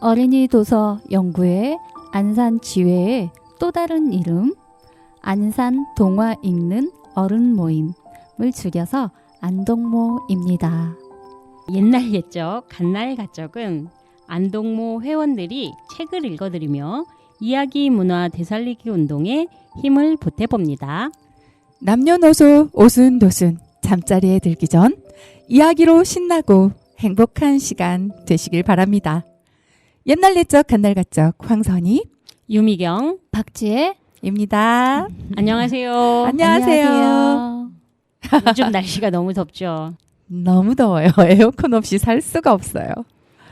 어린이 도서 연구회 안산지회의 또 다른 이름 안산 동화 읽는 어른 모임을 줄여서 안동모입니다. 옛날 옛적 갓날 가적은 안동모 회원들이 책을 읽어드리며 이야기 문화 되살리기 운동에 힘을 보태봅니다. 남녀노소 오순도순 잠자리에 들기 전 이야기로 신나고 행복한 시간 되시길 바랍니다. 옛날 옛적 갓날 가적 황선희 유미경 박지혜입니다. 안녕하세요. 안녕하세요. 요즘 날씨가 너무 덥죠. 너무 더워요. 에어컨 없이 살 수가 없어요.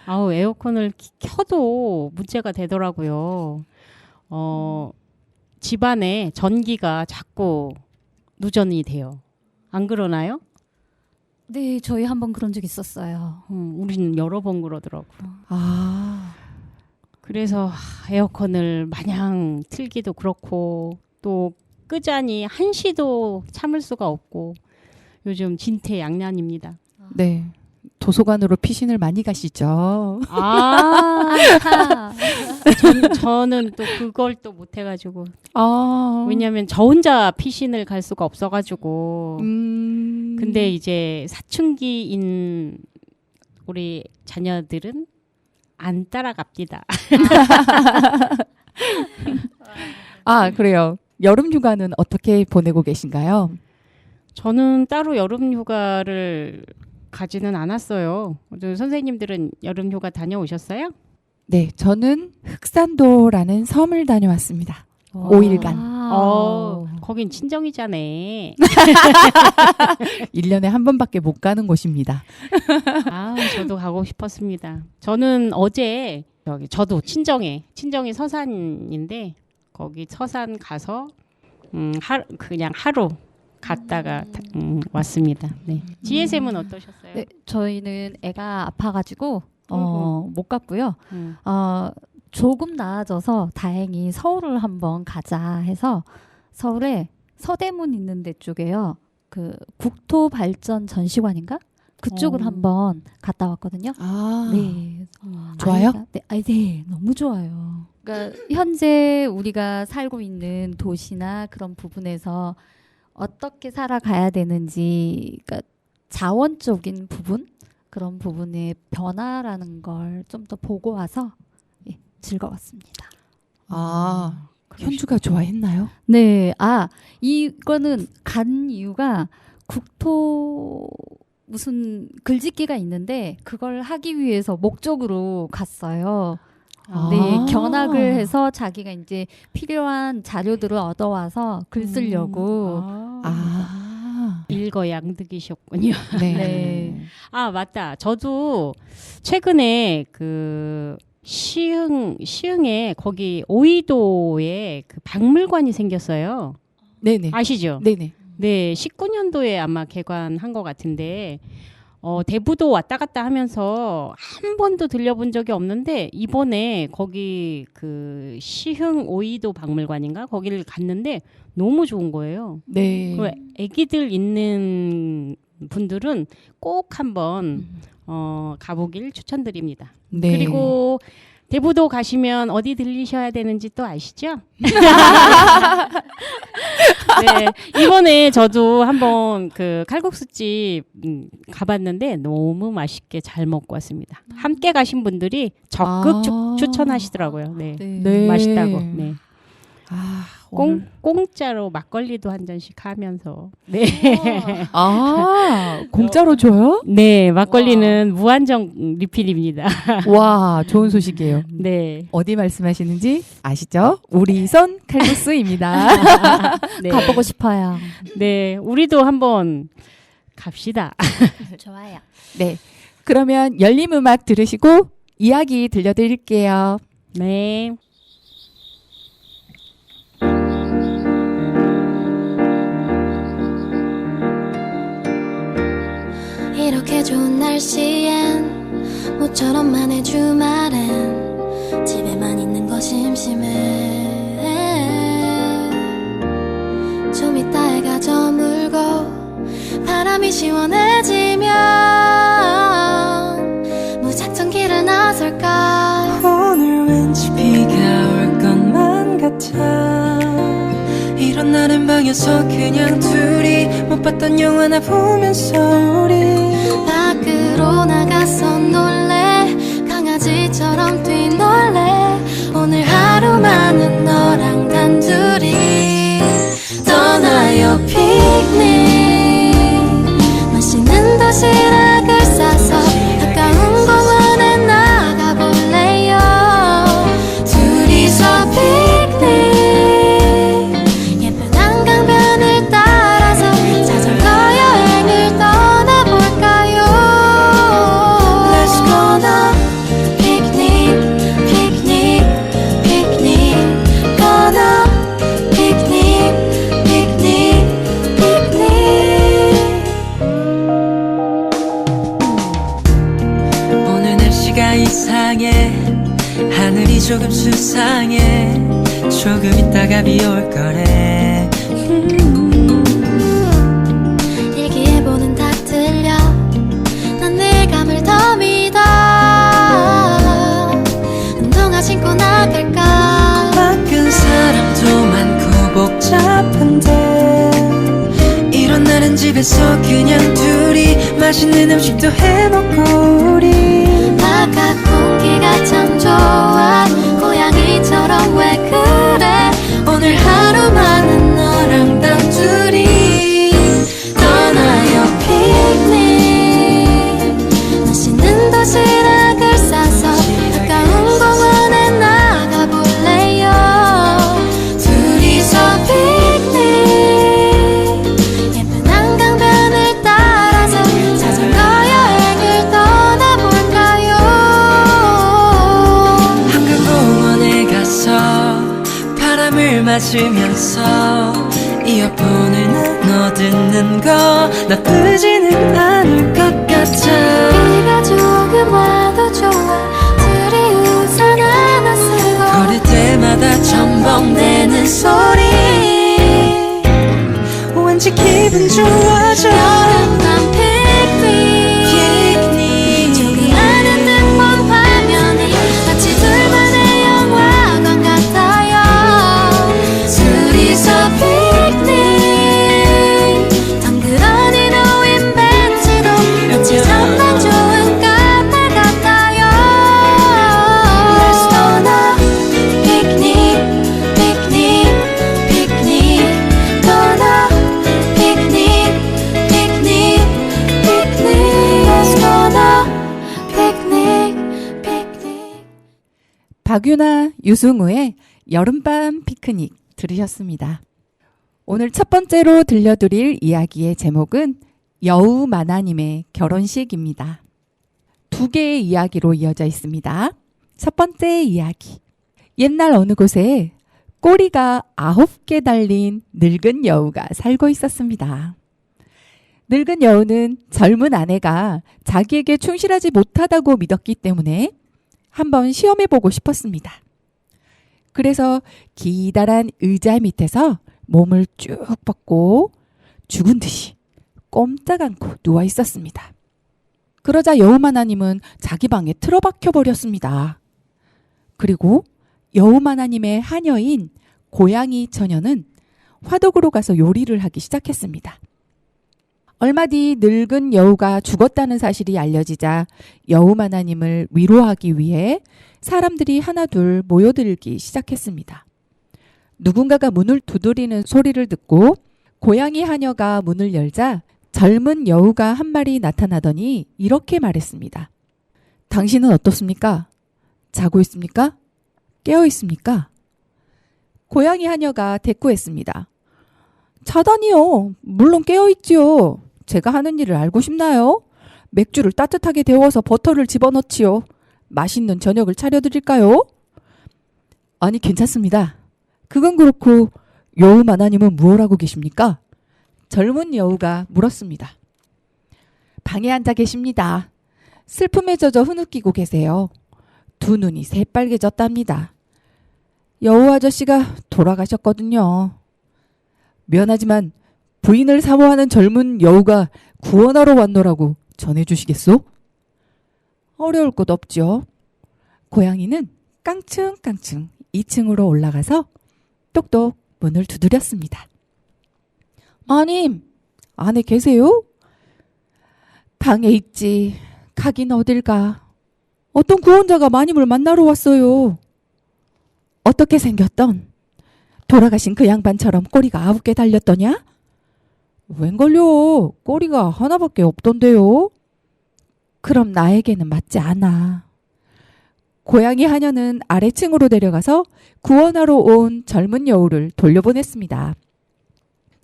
아우 에어컨을 켜도 문제가 되더라고요. 집안에 전기가 자꾸 누전이 돼요. 안 그러나요? 네, 저희 한번 그런 적 있었어요. 우리는 여러 번 그러더라고. 그래서 에어컨을 마냥 틀기도 그렇고 또 끄자니 한시도 참을 수가 없고 요즘 진퇴양난입니다. 네. 도서관으로 피신을 많이 가시죠. 저는 또 그걸 또 못해가지고 아. 왜냐하면 저 혼자 피신을 갈 수가 없어가지고 근데 이제 사춘기인 우리 자녀들은 안 따라갑니다. 아, 그래요. 여름 휴가는 어떻게 보내고 계신가요? 저는 따로 여름 휴가를 가지는 않았어요. 선생님들은 여름 휴가 다녀오셨어요? 네, 저는 흑산도라는 섬을 다녀왔습니다. 5일간. 거긴 친정이잖아요. 1년에 한 번밖에 못 가는 곳입니다. 저도 가고 싶었습니다. 저는 어제 저도 친정이 서산인데 거기 서산 가서 그냥 하루 갔다가 왔습니다. 네. 지혜쌤은 어떠셨어요? 네, 저희는 애가 아파가지고 못 갔고요. 조금 나아져서 다행히 서울을 한번 가자 해서 서울에 서대문 있는 데 쪽에요. 그 국토발전 전시관인가? 그쪽을 한번 갔다 왔거든요. 네. 좋아요? 네, 너무 좋아요. 그러니까 현재 우리가 살고 있는 도시나 그런 부분에서 어떻게 살아가야 되는지, 그러니까 자원적인 부분, 그런 부분의 변화라는 걸 좀 더 보고 와서 즐거웠습니다. 현주가 좋아했나요? 네, 이거는 간 이유가 국토 무슨 글짓기가 있는데 그걸 하기 위해서 목적으로 갔어요. 네, 견학을 해서 자기가 이제 필요한 자료들을 얻어와서 글 쓰려고. 일거양득이셨군요. 네. 맞다. 저도 최근에 그 시흥에 거기 오이도에 그 박물관이 생겼어요. 네네. 아시죠? 네네. 네, 19년도에 아마 개관한 것 같은데 대부도 왔다 갔다 하면서 한 번도 들려본 적이 없는데 이번에 거기 그 시흥 오이도 박물관인가 거기를 갔는데 너무 좋은 거예요. 네. 애기들 있는 분들은 꼭 한번 가보길 추천드립니다. 네. 그리고 대부도 가시면 어디 들리셔야 되는지 또 아시죠? 네, 이번에 저도 한번 그 칼국수집 가봤는데 너무 맛있게 잘 먹고 왔습니다. 함께 가신 분들이 적극 추천하시더라고요. 네. 네. 맛있다고. 네. 공짜로 막걸리도 한 잔씩 하면서. 네. 공짜로 줘요? 네, 막걸리는 무한정 리필입니다. 와, 좋은 소식이에요. 네. 어디 말씀하시는지 아시죠? 우리 손 칼국수입니다. 네. 가보고 싶어요. 네, 우리도 한번 갑시다. 좋아요. 네. 그러면 열린 음악 들으시고 이야기 들려드릴게요. 네. 이렇게 좋은 날씨엔 모처럼만 해 주말엔 집에만 있는 거 심심해. 좀 이따 해가 저물고 바람이 시원해지면 무작정 길을 나설까. 같아. 이런 날엔 방에서 그냥 둘이 못 봤던 영화나 보면서 우리 밖으로 나가서 놀래. 강아지처럼 뛰놀래. 오늘 하루만은 너랑 단둘이 떠나요. 피크닉 맛있는 도시락을 싸서 가까운 공원에 나가볼래요. 둘이서 피크닉 예쁜 한강변을 따라서 자전거 여행을 떠나볼까요. Let's go now. 피크닉 피크닉 피크닉 gonna 피크닉 피크닉 피크닉. 오늘 날씨가 이상해. 하늘이 조금 수상해. 조금 있다가 비 올 거래. 일기예보는 다 틀려. 난 내감을 더 믿어. 운동화 신고 나갈까. 바쁜 사람도 많고 복잡한데 이런 날은 집에서 그냥 둘이 맛있는 음식도 해먹고 우리 바깥 공기가 참 좋아. 고양이처럼 왜 그래. 오늘 하루만은 너랑 단둘이 떠나요. 피크닉 맛있는 도시락을 싸서 가까운 공원에 나가볼래요. 둘이서 피크닉 예쁜 한강변을 따라서 자전거 여행을 떠나볼까요. 한강공원에 가서 바람을 맞으면서 이어폰을 나눠 듣는 거 나쁘지는 않을 것 같아. 비가 조금 와도 좋아. 둘이 우산 하나 쓰고 걸을 때마다 첨벙대는 소리 왠지 기분 좋아져. 여름밤 피크닉 조그만 핸드폰 화면이 마치 둘만의 영화관 같아요. 둘이서 피크닉 덩그러니 놓인 벤치도 마치 전망 좋은 카페 같아요. Let's go now. 피크닉 피크닉 피크닉 gonna 피크닉 피크닉 피크닉 Let's go now. 피크닉 피크닉. 박유나, 유승우의 여름밤 피크닉 들으셨습니다. 오늘 첫 번째로 들려드릴 이야기의 제목은 여우마나님의 결혼식입니다. 두 개의 이야기로 이어져 있습니다. 첫 번째 이야기. 옛날 어느 곳에 꼬리가 9개 달린 늙은 여우가 살고 있었습니다. 늙은 여우는 젊은 아내가 자기에게 충실하지 못하다고 믿었기 때문에 한번 시험해보고 싶었습니다. 그래서 기다란 의자 밑에서 몸을 쭉 뻗고 죽은 듯이 꼼짝 않고 누워 있었습니다. 그러자 여우마나님은 자기 방에 틀어박혀 버렸습니다. 그리고 여우마나님의 하녀인 고양이 처녀는 화덕으로 가서 요리를 하기 시작했습니다. 얼마 뒤 늙은 여우가 죽었다는 사실이 알려지자 여우마나님을 위로하기 위해 사람들이 하나둘 모여들기 시작했습니다. 누군가가 문을 두드리는 소리를 듣고 고양이 하녀가 문을 열자 젊은 여우가 한 마리 나타나더니 이렇게 말했습니다. 당신은 어떻습니까? 자고 있습니까? 깨어 있습니까? 고양이 하녀가 대꾸했습니다. 자다니요. 물론 깨어 있지요. 제가 하는 일을 알고 싶나요? 맥주를 따뜻하게 데워서 버터를 집어넣지요. 맛있는 저녁을 차려드릴까요? 아니, 괜찮습니다. 그건 그렇고 여우마나님은 무엇 하고 계십니까? 젊은 여우가 물었습니다. 방에 앉아 계십니다. 슬픔에 젖어 흐느끼고 계세요. 두 눈이 새빨개졌답니다. 여우 아저씨가 돌아가셨거든요. 미안하지만 부인을 사모하는 젊은 여우가 구원하러 왔노라고 전해주시겠소? 어려울 것 없죠. 고양이는 깡충깡충 2층으로 올라가서 똑똑 문을 두드렸습니다. 마님, 안에 계세요? 방에 있지. 가긴 어딜 가. 어떤 구원자가 마님을 만나러 왔어요. 어떻게 생겼던? 돌아가신 그 양반처럼 꼬리가 9개 달렸더냐? 웬걸요? 꼬리가 하나밖에 없던데요. 그럼 나에게는 맞지 않아. 고양이 하녀는 아래층으로 내려가서 구원하러 온 젊은 여우를 돌려보냈습니다.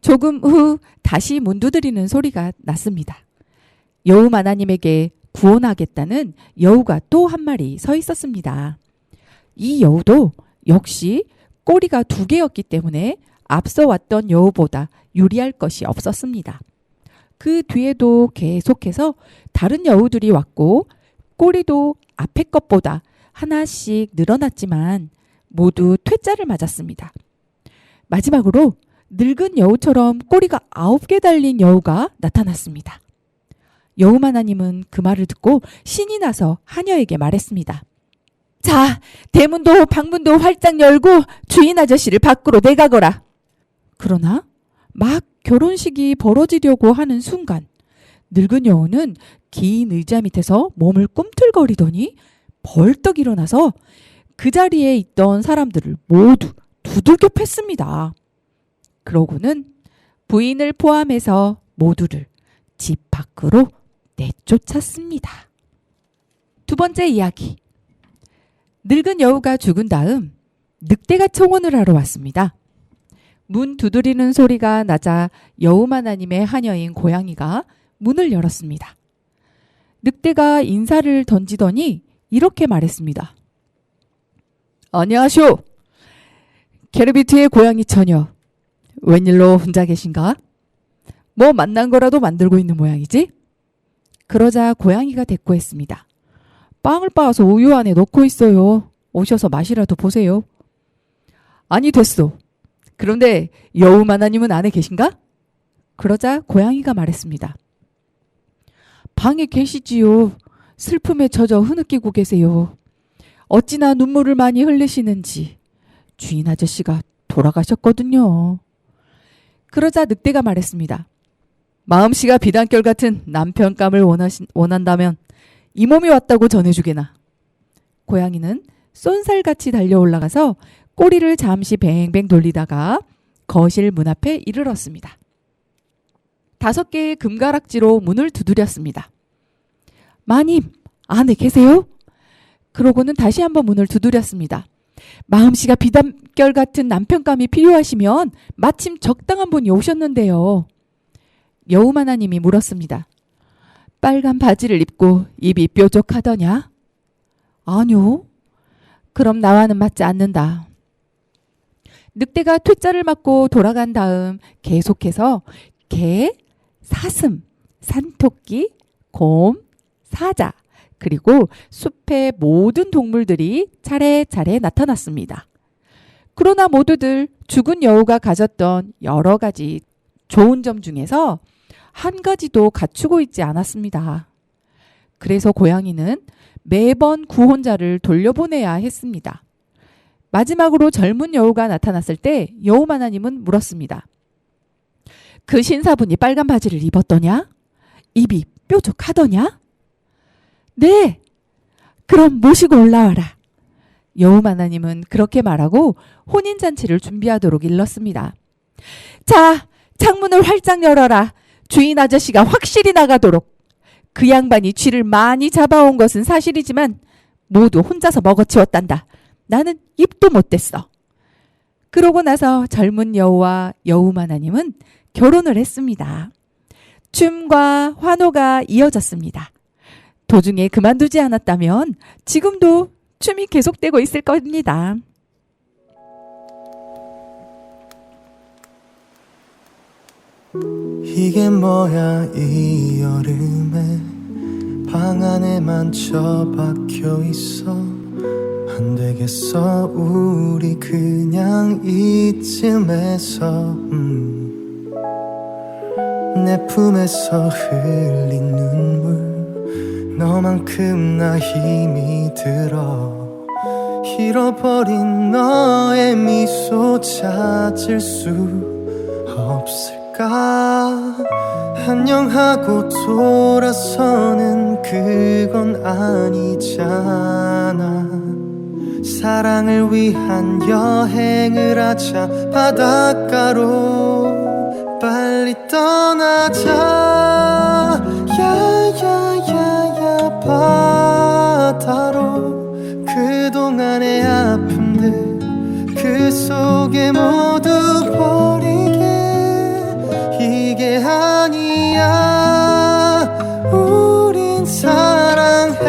조금 후 다시 문 두드리는 소리가 났습니다. 여우 마나님에게 구원하겠다는 여우가 또 한 마리 서 있었습니다. 이 여우도 역시 꼬리가 2개였기 때문에 앞서 왔던 여우보다 유리할 것이 없었습니다. 그 뒤에도 계속해서 다른 여우들이 왔고 꼬리도 앞에 것보다 하나씩 늘어났지만 모두 퇴짜를 맞았습니다. 마지막으로 늙은 여우처럼 꼬리가 9개 달린 여우가 나타났습니다. 여우마나님은 그 말을 듣고 신이 나서 하녀에게 말했습니다. 자, 대문도 방문도 활짝 열고 주인 아저씨를 밖으로 내가거라. 그러나 막 결혼식이 벌어지려고 하는 순간 늙은 여우는 긴 의자 밑에서 몸을 꿈틀거리더니 벌떡 일어나서 그 자리에 있던 사람들을 모두 두들겨 팼습니다. 그러고는 부인을 포함해서 모두를 집 밖으로 내쫓았습니다. 두 번째 이야기. 늙은 여우가 죽은 다음 늑대가 청혼을 하러 왔습니다. 문 두드리는 소리가 나자 여우마나님의 하녀인 고양이가 문을 열었습니다. 늑대가 인사를 던지더니 이렇게 말했습니다. 안녕하쇼. 게르비트의 고양이 처녀. 웬일로 혼자 계신가? 뭐 만난 거라도 만들고 있는 모양이지? 그러자 고양이가 대꾸했습니다. 빵을 빻아서 우유 안에 넣고 있어요. 오셔서 맛이라도 보세요. 아니 됐소. 그런데 여우마나님은 안에 계신가? 그러자 고양이가 말했습니다. 방에 계시지요. 슬픔에 젖어 흐느끼고 계세요. 어찌나 눈물을 많이 흘리시는지. 주인 아저씨가 돌아가셨거든요. 그러자 늑대가 말했습니다. 마음씨가 비단결 같은 남편감을 원한다면 이 몸이 왔다고 전해주게나. 고양이는 쏜살같이 달려 올라가서 꼬리를 잠시 뱅뱅 돌리다가 거실 문 앞에 이르렀습니다. 5개의 금가락지로 문을 두드렸습니다. 마님, 안에 계세요? 그러고는 다시 한번 문을 두드렸습니다. 마음씨가 비단결 같은 남편감이 필요하시면 마침 적당한 분이 오셨는데요. 여우마나님이 물었습니다. 빨간 바지를 입고 입이 뾰족하더냐? 아니요. 그럼 나와는 맞지 않는다. 늑대가 퇴짜를 맞고 돌아간 다음 계속해서 개, 사슴, 산토끼, 곰, 사자, 그리고 숲의 모든 동물들이 차례차례 나타났습니다. 그러나 모두들 죽은 여우가 가졌던 여러 가지 좋은 점 중에서 한 가지도 갖추고 있지 않았습니다. 그래서 고양이는 매번 구혼자를 돌려보내야 했습니다. 마지막으로 젊은 여우가 나타났을 때 여우마나님은 물었습니다. 그 신사분이 빨간 바지를 입었더냐? 입이 뾰족하더냐? 네. 그럼 모시고 올라와라. 여우마나님은 그렇게 말하고 혼인잔치를 준비하도록 일렀습니다. 자, 창문을 활짝 열어라. 주인 아저씨가 확실히 나가도록. 그 양반이 쥐를 많이 잡아온 것은 사실이지만 모두 혼자서 먹어치웠단다. 나는 입도 못 댔어. 그러고 나서 젊은 여우와 여우마나님은 결혼을 했습니다. 춤과 환호가 이어졌습니다. 도중에 그만두지 않았다면 지금도 춤이 계속되고 있을 겁니다. 이게 뭐야 이 여름에 방 안에만 처박혀 있어. 안 되겠어 우리 그냥 이쯤에서 내 품에서 흘린 눈물 너만큼 나 힘이 들어. 잃어버린 너의 미소 찾을 수 없을까? 안녕하고 돌아서는 그건 아니잖아. 사랑을 위한 여행을 하자. 바닷가로 빨리 떠나자. 야야야야 바다로 그동안의 아픔들 그 속에 모두 버리게. 이게 아니야. 우린 사랑했잖아.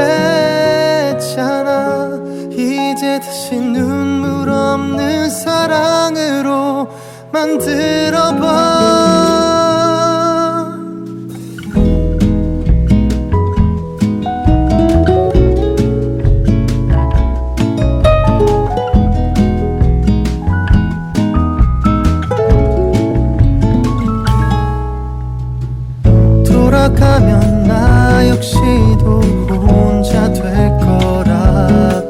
이제 다시 눈물 없는 사랑으로 만들어봐. 돌아가면 나 역시도 혼자 될 거라고.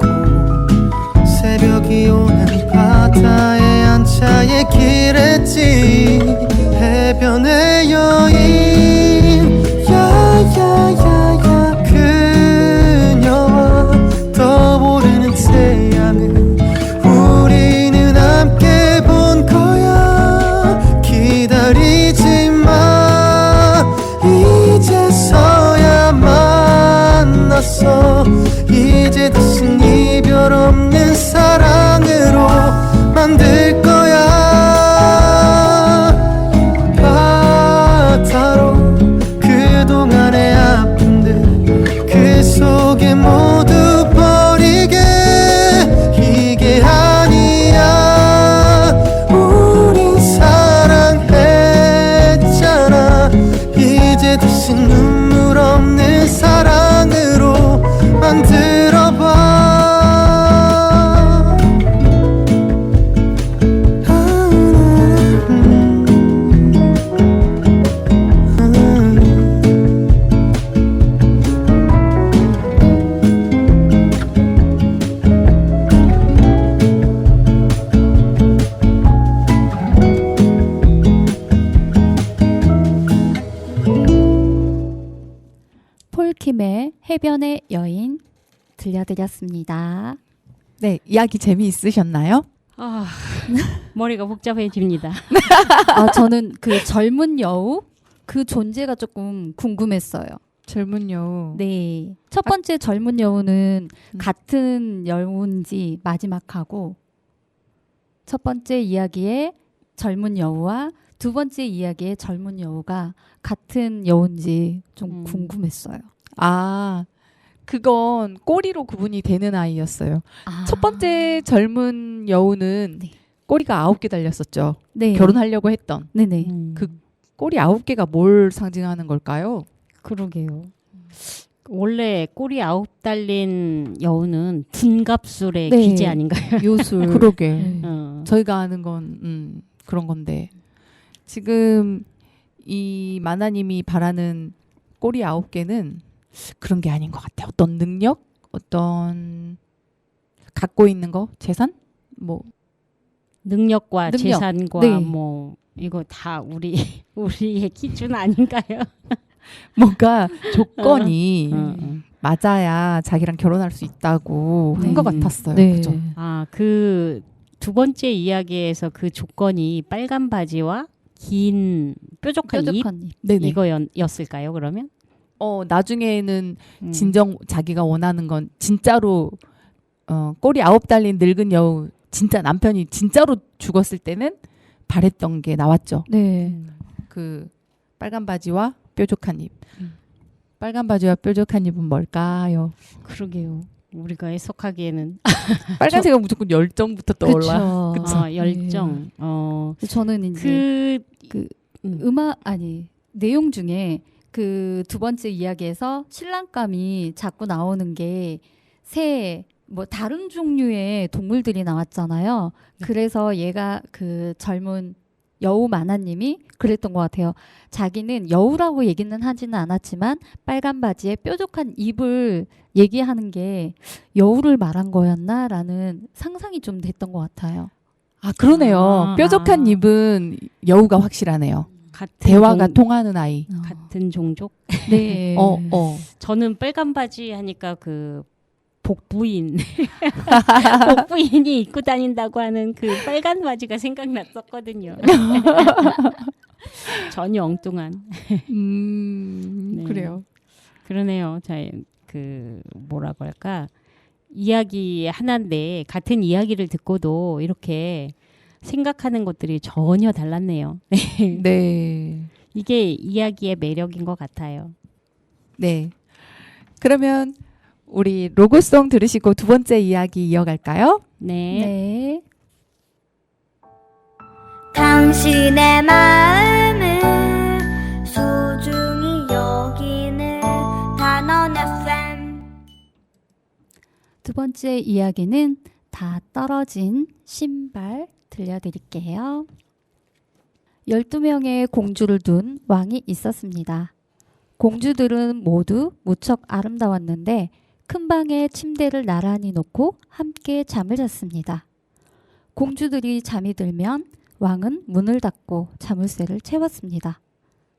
새벽이 오는 바다에 앉아 얘기했지. 해변의 여인 야야야야 그녀와 떠오르는 태양을 우리는 함께 본 거야. 기다리지 마. 이제서야 만났어. 이제 다신 이별 없는 사랑으로 만들 거야. 바다로 그동안의 아픔들 그 속에 모두 버리게. 이게 아니야. 우린 사랑했잖아. 이제 다시 눈물 없는 사랑으로 만들어봐. 폴킴의 해변의 여인 들려드렸습니다. 네, 이야기 재미있으셨나요? 아, 머리가 복잡해집니다. 저는 그 젊은 여우 그 존재가 조금 궁금했어요. 젊은 여우. 네. 첫 번째 젊은 여우는 같은 여우인지 마지막하고 첫 번째 이야기의 젊은 여우와 두 번째 이야기의 젊은 여우가 같은 여우인지 좀 궁금했어요. 아, 그건 꼬리로 구분이 되는 아이였어요. 첫 번째 젊은 여우는 네. 꼬리가 9개 달렸었죠. 네. 결혼하려고 했던. 네네. 그 꼬리 9개가 뭘 상징하는 걸까요? 그러게요. 원래 꼬리 9 달린 여우는 분갑술의 네. 기재 아닌가요? 요술. 그러게. 네. 저희가 아는 건 그런 건데 지금 이 만화님이 바라는 꼬리 9개는 그런 게 아닌 것 같아요. 어떤 능력, 어떤 갖고 있는 거, 재산, 뭐 능력과 능력. 재산과 네. 뭐 이거 다 우리의 기준 아닌가요? 뭔가 조건이 어. 맞아야 자기랑 결혼할 수 있다고 한 것 같았어요. 네. 그죠? 아, 그 두 번째 이야기에서 그 조건이 빨간 바지와 긴 뾰족한 입 뾰족한 입. 네네. 이거였을까요? 그러면? 나중에는 진정 자기가 원하는 건 진짜로 꼬리 9 달린 늙은 여우 진짜 남편이 진짜로 죽었을 때는 바랬던 게 나왔죠. 네. 그 빨간 바지와 뾰족한 입. 빨간 바지와 뾰족한 입은 뭘까요? 그러게요. 우리가 해석하기에는 빨간색은 무조건 열정부터 떠올라. 그쵸. 열정. 저는 이제 아니 내용 중에 그 두 번째 이야기에서 신랑감이 자꾸 나오는 게 뭐 다른 종류의 동물들이 나왔잖아요. 그래서 얘가 그 젊은 여우 만화님이 그랬던 것 같아요. 자기는 여우라고 얘기는 하지는 않았지만 빨간 바지에 뾰족한 입을 얘기하는 게 여우를 말한 거였나라는 상상이 좀 됐던 것 같아요. 아, 그러네요. 아, 뾰족한 입은 여우가 확실하네요. 같은 대화가 종- 통하는 아이. 같은 종족? 네. 저는 빨간 바지 하니까 그 복부인 복부인이 입고 다닌다고 하는 그 빨간 바지가 생각났었거든요. 전혀 엉뚱한. 네. 그래요. 그러네요. 자, 그 뭐라고 할까? 이야기 하나인데 같은 이야기를 듣고도 이렇게 생각하는 것들이 전혀 달랐네요. 네. 이게 이야기의 매력인 것 같아요. 네. 그러면 우리 로고송 들으시고 두 번째 이야기 이어갈까요? 네. 네. 당신의 마음을 소중히 여기는 단원 FM. 두 번째 이야기는 다 떨어진 신발 들려드릴게요. 12명의 공주를 둔 왕이 있었습니다. 공주들은 모두 무척 아름다웠는데 큰 방에 침대를 나란히 놓고 함께 잠을 잤습니다. 공주들이 잠이 들면 왕은 문을 닫고 자물쇠를 채웠습니다.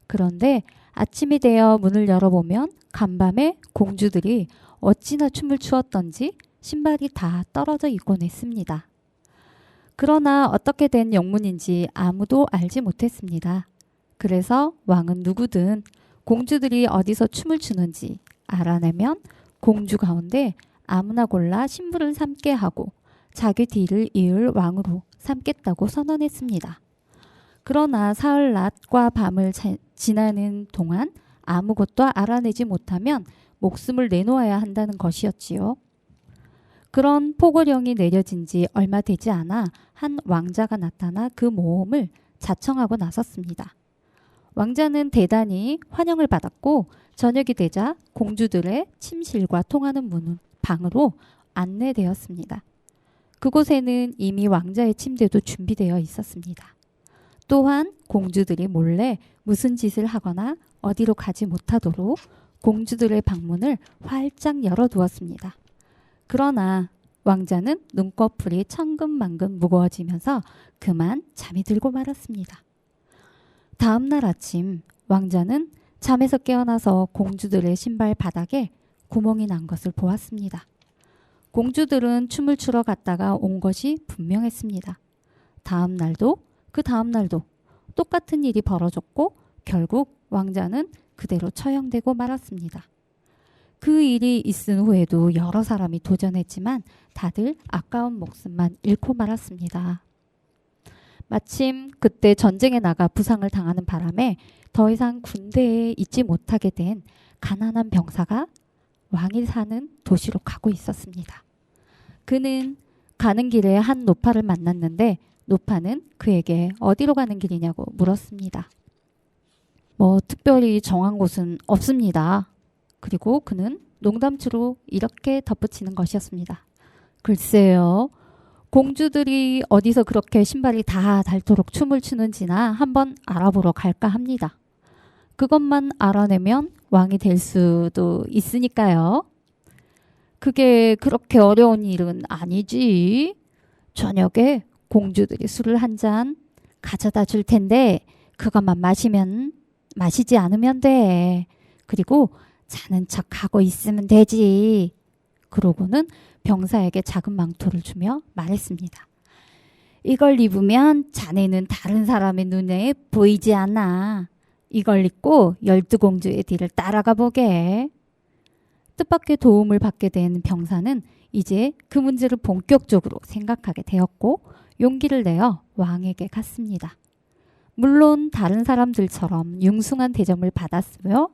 그런데 아침이 되어 문을 열어보면 간밤에 공주들이 어찌나 춤을 추었던지 신발이 다 떨어져 있곤 했습니다. 그러나 어떻게 된 영문인지 아무도 알지 못했습니다. 그래서 왕은 누구든 공주들이 어디서 춤을 추는지 알아내면 공주 가운데 아무나 골라 신부를 삼게 하고 자기 뒤를 이을 왕으로 삼겠다고 선언했습니다. 그러나 사흘 낮과 밤을 지나는 동안 아무것도 알아내지 못하면 목숨을 내놓아야 한다는 것이었지요. 그런 포고령이 내려진 지 얼마 되지 않아 한 왕자가 나타나 그 모험을 자청하고 나섰습니다. 왕자는 대단히 환영을 받았고 저녁이 되자 공주들의 침실과 통하는 문은 방으로 안내되었습니다. 그곳에는 이미 왕자의 침대도 준비되어 있었습니다. 또한 공주들이 몰래 무슨 짓을 하거나 어디로 가지 못하도록 공주들의 방문을 활짝 열어두었습니다. 그러나 왕자는 눈꺼풀이 천근만근 무거워지면서 그만 잠이 들고 말았습니다. 다음 날 아침 왕자는 잠에서 깨어나서 공주들의 신발 바닥에 구멍이 난 것을 보았습니다. 공주들은 춤을 추러 갔다가 온 것이 분명했습니다. 다음 날도 그 다음 날도 똑같은 일이 벌어졌고 결국 왕자는 그대로 처형되고 말았습니다. 그 일이 있은 후에도 여러 사람이 도전했지만 다들 아까운 목숨만 잃고 말았습니다. 마침 그때 전쟁에 나가 부상을 당하는 바람에 더 이상 군대에 있지 못하게 된 가난한 병사가 왕이 사는 도시로 가고 있었습니다. 그는 가는 길에 한 노파를 만났는데 노파는 그에게 어디로 가는 길이냐고 물었습니다. 특별히 정한 곳은 없습니다. 그리고 그는 농담치로 이렇게 덧붙이는 것이었습니다. 글쎄요. 공주들이 어디서 그렇게 신발이 다 닳도록 춤을 추는지나 한번 알아보러 갈까 합니다. 그것만 알아내면 왕이 될 수도 있으니까요. 그게 그렇게 어려운 일은 아니지. 저녁에 공주들이 술을 한 잔 가져다 줄 텐데 그것만 마시지 않으면 돼. 그리고 자는 척하고 있으면 되지. 그러고는 병사에게 작은 망토를 주며 말했습니다. 이걸 입으면 자네는 다른 사람의 눈에 보이지 않아. 이걸 입고 12공주의 뒤를 따라가 보게. 뜻밖의 도움을 받게 된 병사는 이제 그 문제를 본격적으로 생각하게 되었고 용기를 내어 왕에게 갔습니다. 물론 다른 사람들처럼 융숭한 대접을 받았으며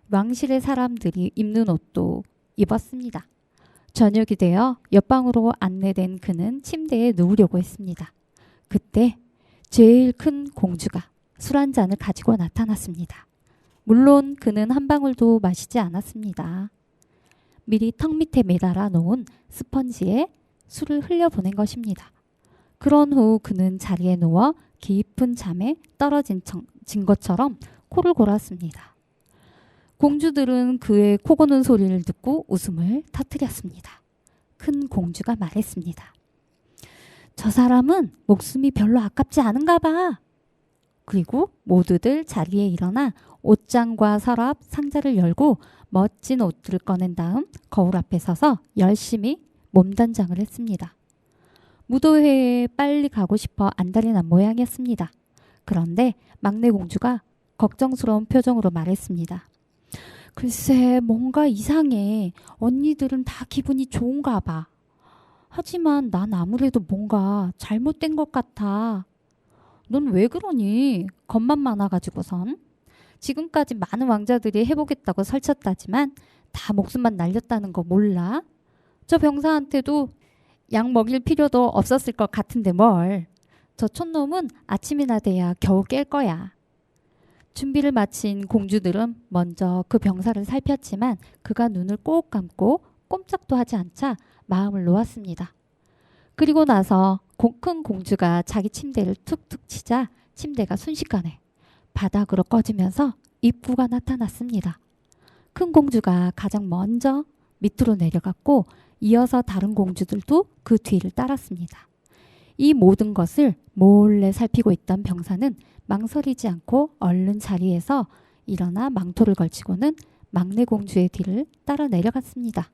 왕실의 사람들이 입는 옷도 입었습니다. 저녁이 되어 옆방으로 안내된 그는 침대에 누우려고 했습니다. 그때 제일 큰 공주가 술 한 잔을 가지고 나타났습니다. 물론 그는 한 방울도 마시지 않았습니다. 미리 턱 밑에 매달아 놓은 스펀지에 술을 흘려보낸 것입니다. 그런 후 그는 자리에 누워 깊은 잠에 떨어진 진 것처럼 코를 골았습니다. 공주들은 그의 코 고는 소리를 듣고 웃음을 터뜨렸습니다. 큰 공주가 말했습니다. 저 사람은 목숨이 별로 아깝지 않은가 봐. 그리고 모두들 자리에 일어나 옷장과 서랍, 상자를 열고 멋진 옷들을 꺼낸 다음 거울 앞에 서서 열심히 몸단장을 했습니다. 무도회에 빨리 가고 싶어 안달이 난 모양이었습니다. 그런데 막내 공주가 걱정스러운 표정으로 말했습니다. 글쎄, 뭔가 이상해. 언니들은 다 기분이 좋은가 봐. 하지만 난 아무래도 뭔가 잘못된 것 같아. 넌 왜 그러니? 겁만 많아가지고선. 지금까지 많은 왕자들이 해보겠다고 설쳤다지만 다 목숨만 날렸다는 거 몰라? 저 병사한테도 약 먹일 필요도 없었을 것 같은데 뭘. 저 촌놈은 아침이나 돼야 겨우 깰 거야. 준비를 마친 공주들은 먼저 그 병사를 살폈지만 그가 눈을 꼭 감고 꼼짝도 하지 않자 마음을 놓았습니다. 그리고 나서 큰 공주가 자기 침대를 툭툭 치자 침대가 순식간에 바닥으로 꺼지면서 입구가 나타났습니다. 큰 공주가 가장 먼저 밑으로 내려갔고 이어서 다른 공주들도 그 뒤를 따랐습니다. 이 모든 것을 몰래 살피고 있던 병사는 망설이지 않고 얼른 자리에서 일어나 망토를 걸치고는 막내 공주의 뒤를 따라 내려갔습니다.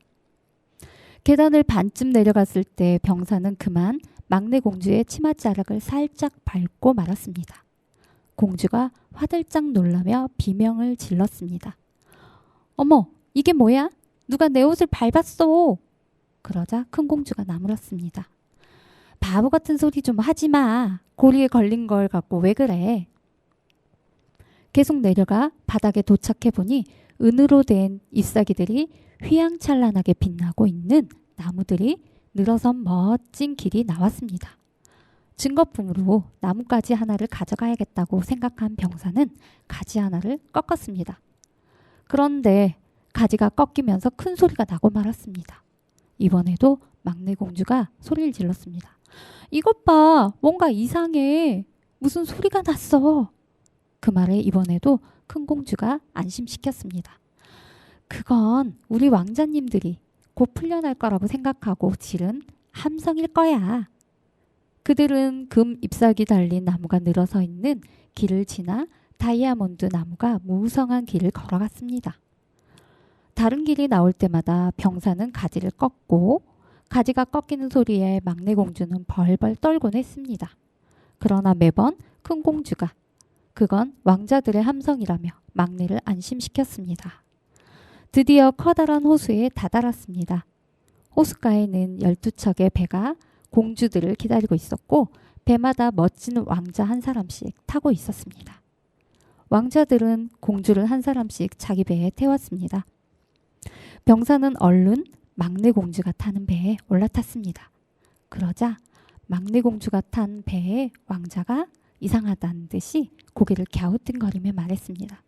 계단을 반쯤 내려갔을 때 병사는 그만 막내 공주의 치맛자락을 살짝 밟고 말았습니다. 공주가 화들짝 놀라며 비명을 질렀습니다. 어머, 이게 뭐야? 누가 내 옷을 밟았어? 그러자 큰 공주가 나물었습니다. 바보 같은 소리 좀 하지 마. 고리에 걸린 걸 갖고 왜 그래? 계속 내려가 바닥에 도착해 보니 은으로 된 잎사귀들이 휘황찬란하게 빛나고 있는 나무들이 늘어선 멋진 길이 나왔습니다. 증거품으로 나뭇가지 하나를 가져가야겠다고 생각한 병사는 가지 하나를 꺾었습니다. 그런데 가지가 꺾이면서 큰 소리가 나고 말았습니다. 이번에도 막내 공주가 소리를 질렀습니다. 이것 봐, 뭔가 이상해. 무슨 소리가 났어. 그 말에 이번에도 큰 공주가 안심시켰습니다. 그건 우리 왕자님들이 곧 풀려날 거라고 생각하고 지른 함성일 거야. 그들은 금 잎사귀 달린 나무가 늘어서 있는 길을 지나 다이아몬드 나무가 무성한 길을 걸어갔습니다. 다른 길이 나올 때마다 병사는 가지를 꺾고 가지가 꺾이는 소리에 막내 공주는 벌벌 떨곤 했습니다. 그러나 매번 큰 공주가 그건 왕자들의 함성이라며 막내를 안심시켰습니다. 드디어 커다란 호수에 다다랐습니다. 호숫가에는 12척의 배가 공주들을 기다리고 있었고 배마다 멋진 왕자 한 사람씩 타고 있었습니다. 왕자들은 공주를 한 사람씩 자기 배에 태웠습니다. 병사는 얼른 막내 공주가 타는 배에 올라탔습니다. 그러자 막내 공주가 탄 배에 왕자가 이상하다는 듯이 고개를 갸우뚱거리며 말했습니다.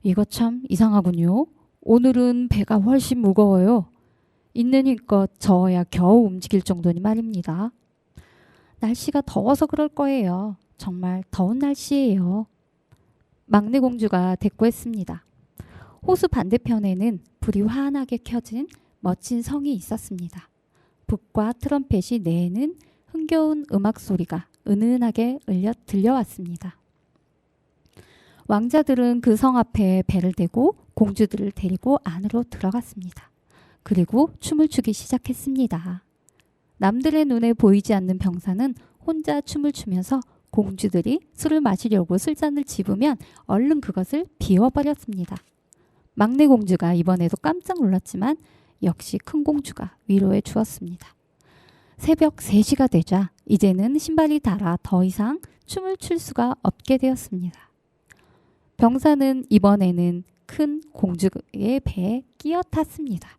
이거 참 이상하군요. 오늘은 배가 훨씬 무거워요. 있는 힘껏 저어야 겨우 움직일 정도니 말입니다. 날씨가 더워서 그럴 거예요. 정말 더운 날씨예요. 막내 공주가 대꾸했습니다. 호수 반대편에는 불이 환하게 켜진 멋진 성이 있었습니다. 북과 트럼펫이 내는 흥겨운 음악 소리가 은은하게 들려왔습니다. 왕자들은 그 성 앞에 배를 대고 공주들을 데리고 안으로 들어갔습니다. 그리고 춤을 추기 시작했습니다. 남들의 눈에 보이지 않는 병사는 혼자 춤을 추면서 공주들이 술을 마시려고 술잔을 집으면 얼른 그것을 비워버렸습니다. 막내 공주가 이번에도 깜짝 놀랐지만 역시 큰 공주가 위로해 주었습니다. 새벽 3시가 되자 이제는 신발이 닳아 더 이상 춤을 출 수가 없게 되었습니다. 병사는 이번에는 큰 공주의 배에 끼어 탔습니다.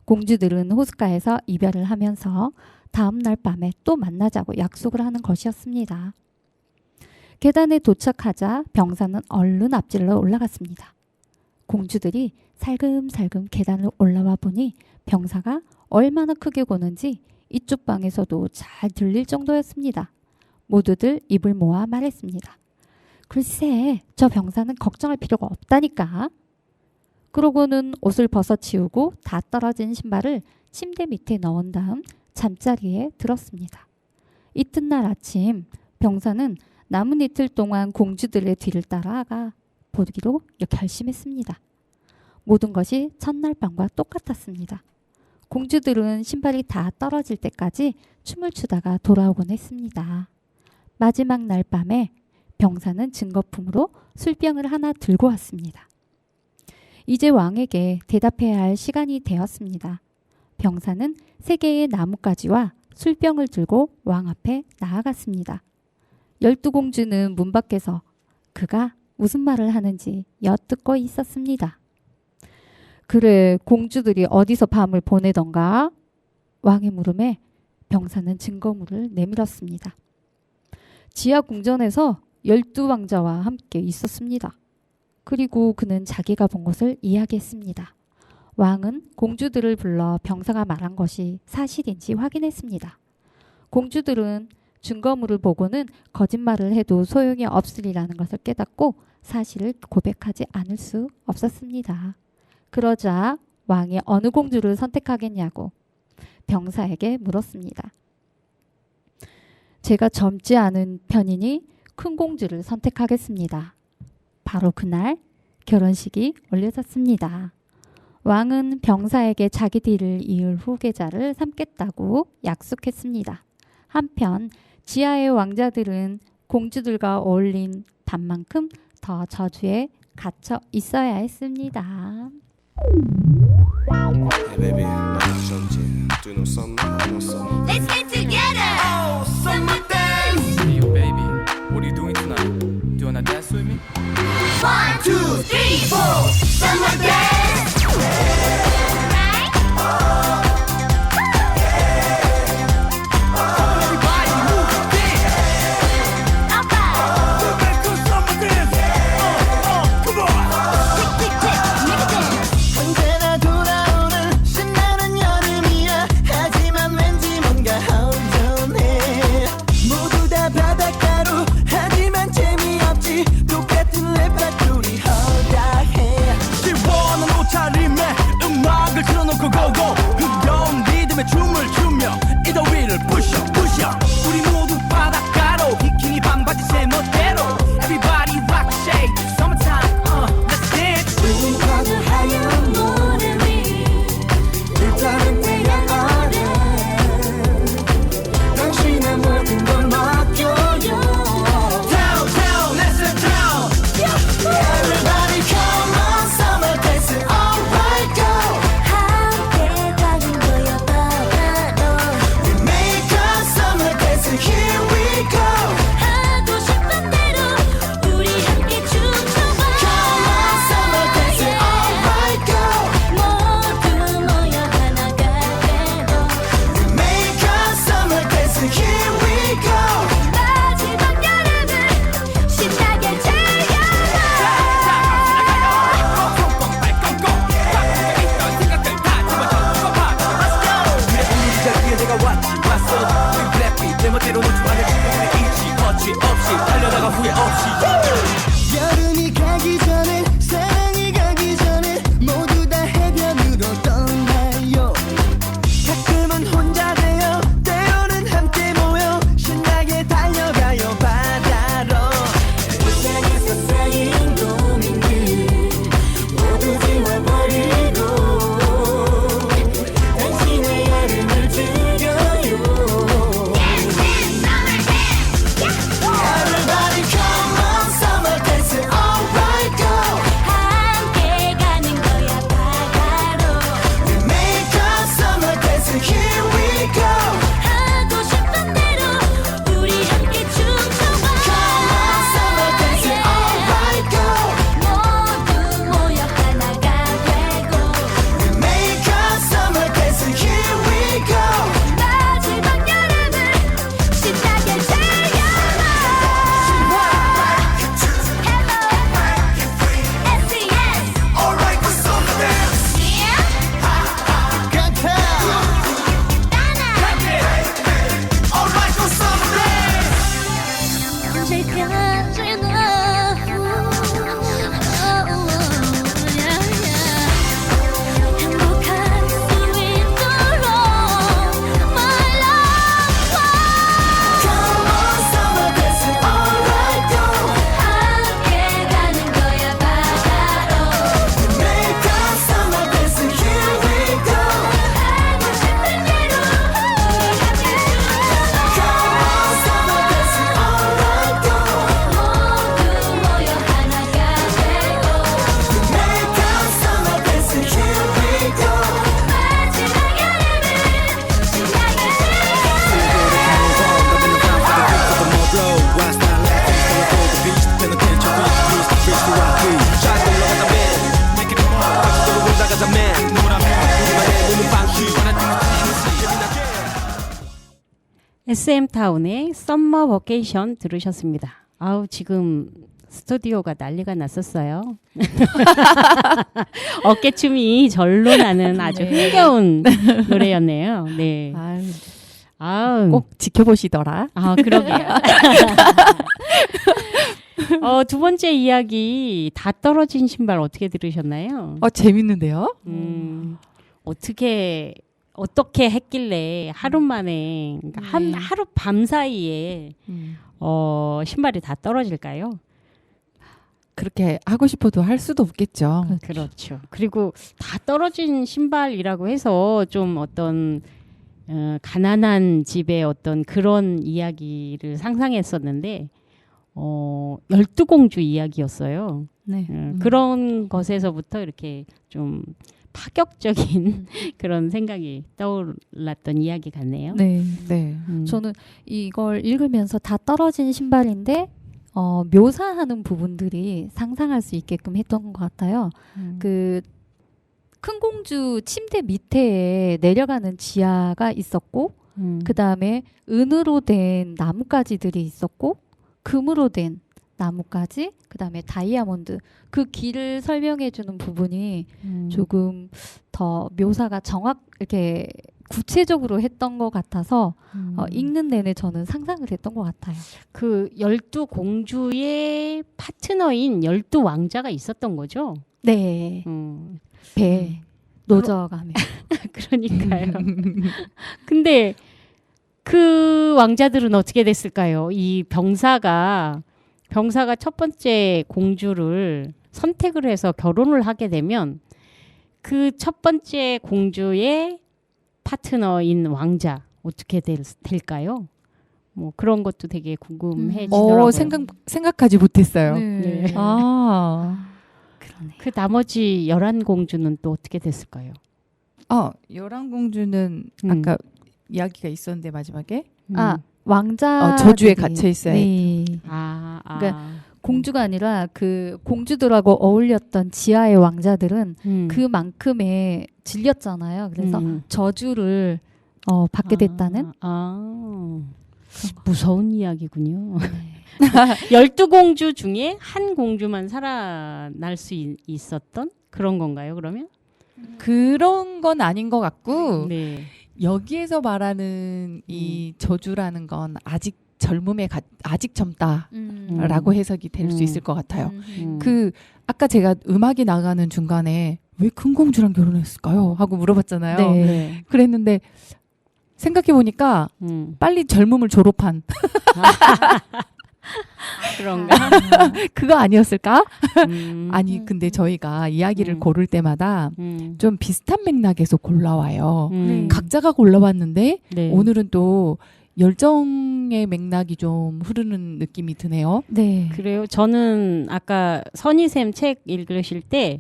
공주들은 호숫가에서 이별을 하면서 다음 날 밤에 또 만나자고 약속을 하는 것이었습니다. 계단에 도착하자 병사는 얼른 앞질러 올라갔습니다. 공주들이 살금살금 계단을 올라와 보니 병사가 얼마나 크게 고는지 이쪽 방에서도 잘 들릴 정도였습니다. 모두들 입을 모아 말했습니다. 글쎄, 저 병사는 걱정할 필요가 없다니까. 그러고는 옷을 벗어치우고 다 떨어진 신발을 침대 밑에 넣은 다음 잠자리에 들었습니다. 이튿날 아침 병사는 남은 이틀 동안 공주들의 뒤를 따라가 보기로 결심했습니다. 모든 것이 첫날 밤과 똑같았습니다. 공주들은 신발이 다 떨어질 때까지 춤을 추다가 돌아오곤 했습니다. 마지막 날 밤에 병사는 증거품으로 술병을 하나 들고 왔습니다. 이제 왕에게 대답해야 할 시간이 되었습니다. 병사는 3개의 나뭇가지와 술병을 들고 왕 앞에 나아갔습니다. 12공주는 문 밖에서 그가 무슨 말을 하는지 엿듣고 있었습니다. 그래, 공주들이 어디서 밤을 보내던가? 왕의 물음에 병사는 증거물을 내밀었습니다. 지하 궁전에서 12왕자와 함께 있었습니다. 그리고 그는 자기가 본 것을 이야기했습니다. 왕은 공주들을 불러 병사가 말한 것이 사실인지 확인했습니다. 공주들은 증거물을 보고는 거짓말을 해도 소용이 없으리라는 것을 깨닫고 사실을 고백하지 않을 수 없었습니다. 그러자 왕이 어느 공주를 선택하겠냐고 병사에게 물었습니다. 제가 젊지 않은 편이니 큰 공주를 선택하겠습니다. 바로 그날 결혼식이 올려졌습니다. 왕은 병사에게 자기 뒤를 이을 후계자를 삼겠다고 약속했습니다. 한편 지하의 왕자들은 공주들과 어울린 밤만큼 더 저주에 갇혀 있어야 했습니다. Hey baby, 나 괜찮지? Do you know something? I know something. Let's get together. Oh, summer dance. Hey yo baby, what are you doing tonight? Do you wanna dance with me? 1, 2, 3, 4. Summer dance. 언제나 돌아오는 신나는 여름이야. 하지만 왠지 뭔가 허전해. 모두 다 바닷가루 하지만 재미없지. 똑같은 랩바꿀이 허다해. 시원한 옷차림에 음악을 틀어놓고 고고. 흥겨운 리듬에 춤을 추며 이 더위를 부셔 우리 모두 바닷가루 비키니 반바지 제 멋대로. Everybody rock shake summertime let's dance. 우리는 하얀 모래 위 일단은 태양 아래 당신의 모든 걸 맡겨요. Downtown let's get down. Everybody come on summer dance alright go. 함께 가는 거야 바다로. We make a summer dance here we go. 하고 싶은 대로 우리 함께 춤춰봐. Come on summer dance alright go. 모두 모여 하나가 되고 We make a summer dance here we go. 마지막 여름을 신나게 즐겨봐. 자리에 내가 왔어. 블랙빛 내 멋대로 노출하는 지금의 일치 거치 없이 달려다가 후회 없이. 여름이 가기 전에 사랑이 가기 전에 모두 다 해변으로 떠나요. 가끔은 혼자 되어 때로는 함께 모여 신나게 달려가요 바다로. 세상에서 쌓인 고민들 모두 지워버리고 당신의 여름을 즐겨요. Everybody come on SM타운의 썸머 버케이션 들으셨습니다. 아우 지금 스튜디오가 난리가 났었어요. 어깨춤이 절로 나는 아주 네. 흥겨운 노래였네요. 네. 아유, 아우. 꼭 지켜보시더라. 아, 그러게요. 두 번째 이야기 다 떨어진 신발 어떻게 들으셨나요? 재밌는데요? 어떻게 했길래 하루 만에 그러니까 하루 밤 사이에 신발이 다 떨어질까요? 그렇게 하고 싶어도 할 수도 없겠죠. 그렇죠. 그리고 다 떨어진 신발이라고 해서 좀 어떤 가난한 집의 어떤 그런 이야기를 상상했었는데 12공주 이야기였어요. 네. 그런 것에서부터 이렇게 좀 파격적인 그런 생각이 떠올랐던 이야기 같네요. 네. 네. 저는 이걸 읽으면서 다 떨어진 신발인데 묘사하는 부분들이 상상할 수 있게끔 했던 것 같아요. 그 큰 공주 침대 밑에 내려가는 지하가 있었고 그 다음에 은으로 된 나뭇가지들이 있었고 금으로 된 나뭇가지, 그 다음에 다이아몬드, 그 길을 설명해주는 부분이 조금 더 묘사가 이렇게 구체적으로 했던 것 같아서 읽는 내내 저는 상상을 했던 것 같아요. 그 12공주의 파트너인 12왕자가 있었던 거죠? 네. 배 노저가면. 그러니까요. 근데 그 왕자들은 어떻게 됐을까요? 이 병사가 첫 번째 공주를 선택을 해서 결혼을 하게 되면 그 첫 번째 공주의 파트너인 왕자 어떻게 될까요? 뭐 그런 것도 되게 궁금해지더라고요. 생각하지 못했어요. 네. 아, 그러네. 그 나머지 11공주는 또 어떻게 됐을까요? 열왕공주는 아까 이야기가 있었는데 마지막에 왕자 저주에 갇혀 있어야 네. 그러니까 공주가 아니라 그 공주들하고 어울렸던 지하의 왕자들은 그만큼의 질렸잖아요. 그래서 저주를 받게 됐다는. 무서운 이야기군요. 네. 12공주 중에 한 공주만 살아날 수 있었던 그런 건가요, 그러면? 그런 건 아닌 것 같고 네. 여기에서 말하는 이 저주라는 건 아직 젊음에 아직 젊다라고 해석이 될 수 있을 것 같아요. 그 아까 제가 음악이 나가는 중간에 왜 큰 공주랑 결혼했을까요? 하고 물어봤잖아요. 네. 그랬는데 생각해 보니까 빨리 젊음을 졸업한 그런가? 그거 아니었을까? 아니 근데 저희가 이야기를 고를 때마다 좀 비슷한 맥락에서 골라와요. 각자가 골라왔는데 네. 오늘은 또 열정의 맥락이 좀 흐르는 느낌이 드네요. 네. 그래요. 저는 아까 선희쌤 책 읽으실 때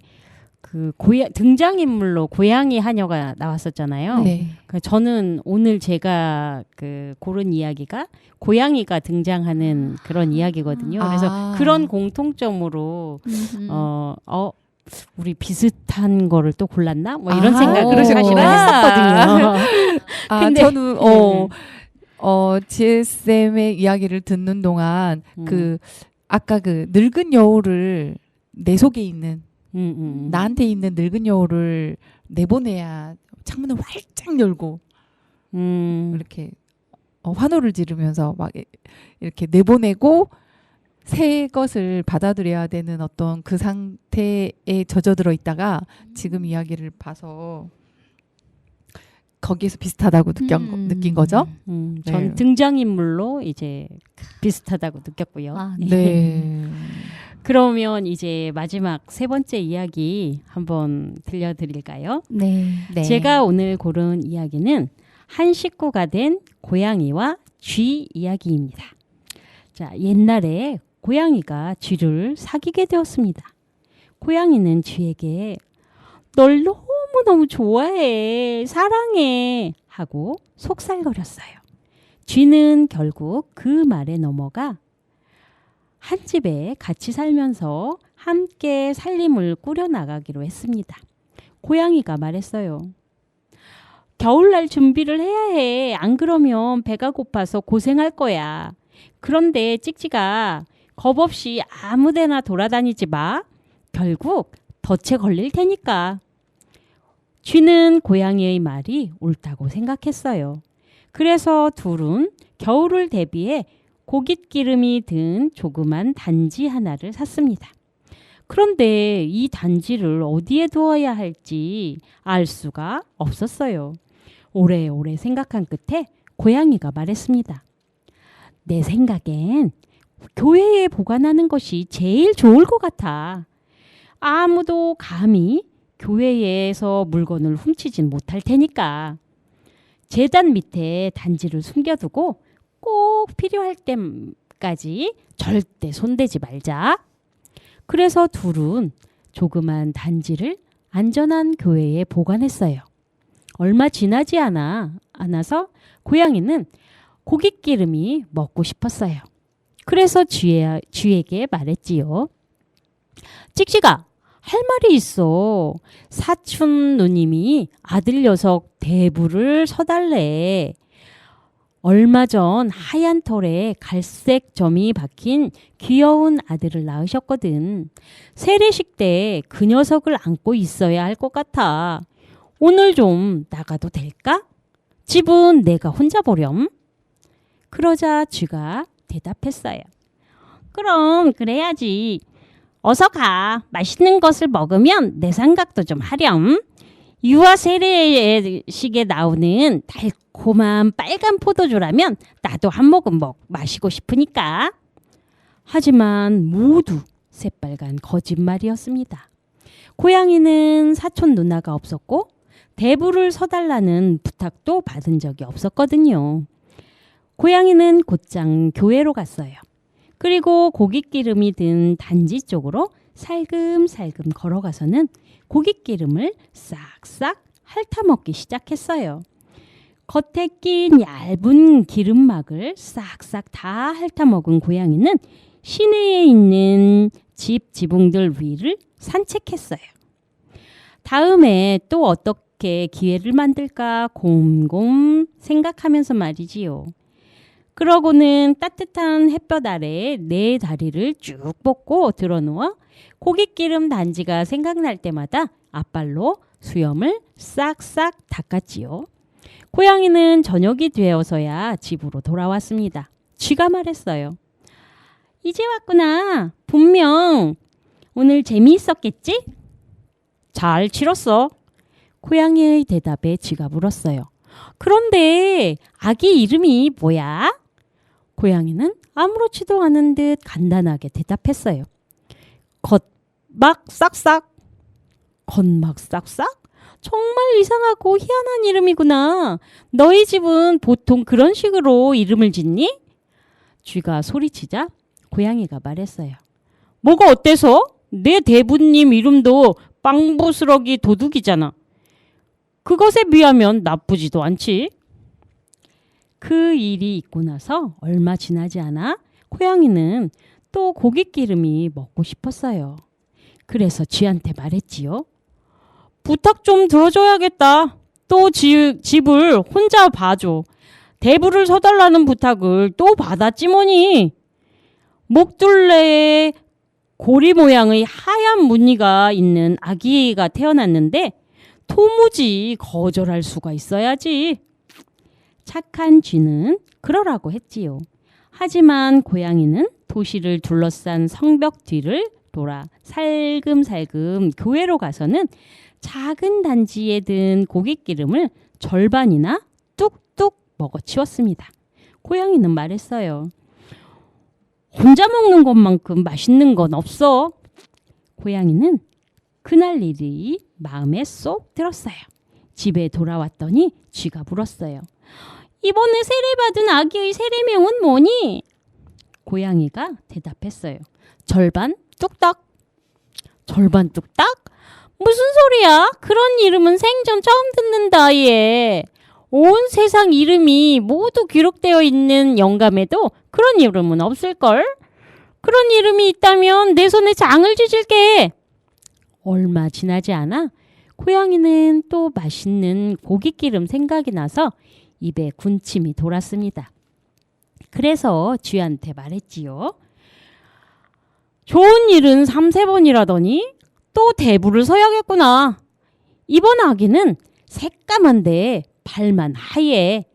그 등장인물로 고양이 하녀가 나왔었잖아요. 네. 그러니까 저는 오늘 제가 그 고른 이야기가 고양이가 등장하는 그런 이야기거든요. 그래서 그런 공통점으로 우리 비슷한 거를 또 골랐나? 뭐 이런 생각을 사실은 했었거든요. 근데 저는 지혜쌤의 이야기를 듣는 동안 그 아까 그 늙은 여우를 내 속에 있는 나한테 있는 늙은 여우를 내보내야 창문을 활짝 열고 이렇게 환호를 지르면서 막 이렇게 내보내고 새 것을 받아들여야 되는 어떤 그 상태에 젖어들어 있다가 지금 이야기를 봐서 거기에서 비슷하다고 느낀 거죠. 전 등장인물로 이제 비슷하다고 느꼈고요. 네. 그러면 이제 마지막 세 번째 이야기 한번 들려드릴까요? 네. 제가 오늘 고른 이야기는 한 식구가 된 고양이와 쥐 이야기입니다. 자, 옛날에 고양이가 쥐를 사귀게 되었습니다. 고양이는 쥐에게 널 너무너무 좋아해, 사랑해 하고 속살거렸어요. 쥐는 결국 그 말에 넘어가 한 집에 같이 살면서 함께 살림을 꾸려나가기로 했습니다. 고양이가 말했어요. 겨울날 준비를 해야 해. 안 그러면 배가 고파서 고생할 거야. 그런데 찍찍아, 겁 없이 아무데나 돌아다니지 마. 결국 덫에 걸릴 테니까. 쥐는 고양이의 말이 옳다고 생각했어요. 그래서 둘은 겨울을 대비해 고깃기름이 든 조그만 단지 하나를 샀습니다. 그런데 이 단지를 어디에 두어야 할지 알 수가 없었어요. 오래오래 생각한 끝에 고양이가 말했습니다. 내 생각엔 교회에 보관하는 것이 제일 좋을 것 같아. 아무도 감히 교회에서 물건을 훔치진 못할 테니까. 제단 밑에 단지를 숨겨두고 꼭 필요할 때까지 절대 손대지 말자. 그래서 둘은 조그만 단지를 안전한 교회에 보관했어요. 얼마 지나지 않아서 고양이는 고깃기름이 먹고 싶었어요. 그래서 쥐에게 말했지요. 찍찍아, 할 말이 있어. 사촌 누님이 아들 녀석 대부를 서달래. 얼마 전 하얀 털에 갈색 점이 박힌 귀여운 아들을 낳으셨거든. 세례식 때 그 녀석을 안고 있어야 할 것 같아. 오늘 좀 나가도 될까? 집은 내가 혼자 보렴. 그러자 쥐가 대답했어요. 그럼 그래야지. 어서 가. 맛있는 것을 먹으면 내 생각도 좀 하렴. 유아 세례식에 나오는 달콤한 빨간 포도주라면 나도 한 모금 마시고 싶으니까. 하지만 모두 새빨간 거짓말이었습니다. 고양이는 사촌 누나가 없었고 대부를 서달라는 부탁도 받은 적이 없었거든요. 고양이는 곧장 교회로 갔어요. 그리고 고깃기름이 든 단지 쪽으로 살금살금 걸어가서는 고깃기름을 싹싹 핥아먹기 시작했어요. 겉에 낀 얇은 기름막을 싹싹 다 핥아먹은 고양이는 시내에 있는 집 지붕들 위를 산책했어요. 다음에 또 어떻게 기회를 만들까 곰곰 생각하면서 말이지요. 그러고는 따뜻한 햇볕 아래에 네 다리를 쭉 뻗고 드러누워 고깃기름 단지가 생각날 때마다 앞발로 수염을 싹싹 닦았지요. 고양이는 저녁이 되어서야 집으로 돌아왔습니다. 쥐가 말했어요. 이제 왔구나. 분명 오늘 재미있었겠지? 잘 치렀어. 고양이의 대답에 쥐가 물었어요. 그런데 아기 이름이 뭐야? 고양이는 아무렇지도 않은 듯 간단하게 대답했어요. 겉막 싹싹. 겉막 싹싹? 정말 이상하고 희한한 이름이구나. 너희 집은 보통 그런 식으로 이름을 짓니? 쥐가 소리치자 고양이가 말했어요. 뭐가 어때서? 내 대부님 이름도 빵부스러기 도둑이잖아. 그것에 비하면 나쁘지도 않지. 그 일이 있고 나서 얼마 지나지 않아 고양이는 또 고깃기름이 먹고 싶었어요. 그래서 쥐한테 말했지요. 부탁 좀 들어줘야겠다. 또 집을 혼자 봐줘. 대부를 서달라는 부탁을 또 받았지 뭐니. 목둘레에 고리 모양의 하얀 무늬가 있는 아기가 태어났는데 도무지 거절할 수가 있어야지. 착한 쥐는 그러라고 했지요. 하지만 고양이는 도시를 둘러싼 성벽 뒤를 돌아 살금살금 교회로 가서는 작은 단지에 든 고깃기름을 절반이나 뚝뚝 먹어치웠습니다. 고양이는 말했어요. 혼자 먹는 것만큼 맛있는 건 없어. 고양이는 그날 일이 마음에 쏙 들었어요. 집에 돌아왔더니 쥐가 물었어요. 이번에 세례받은 아기의 세례명은 뭐니? 고양이가 대답했어요. 절반 뚝딱. 절반 뚝딱? 무슨 소리야? 그런 이름은 생전 처음 듣는다 얘. 온 세상 이름이 모두 기록되어 있는 영감에도 그런 이름은 없을걸? 그런 이름이 있다면 내 손에 장을 쥐질게. 얼마 지나지 않아 고양이는 또 맛있는 고깃기름 생각이 나서 입에 군침이 돌았습니다. 그래서 쥐한테 말했지요. 좋은 일은 3-4번이라더니 또 대부를 서야겠구나. 이번 아기는 새까만데 발만 하얘.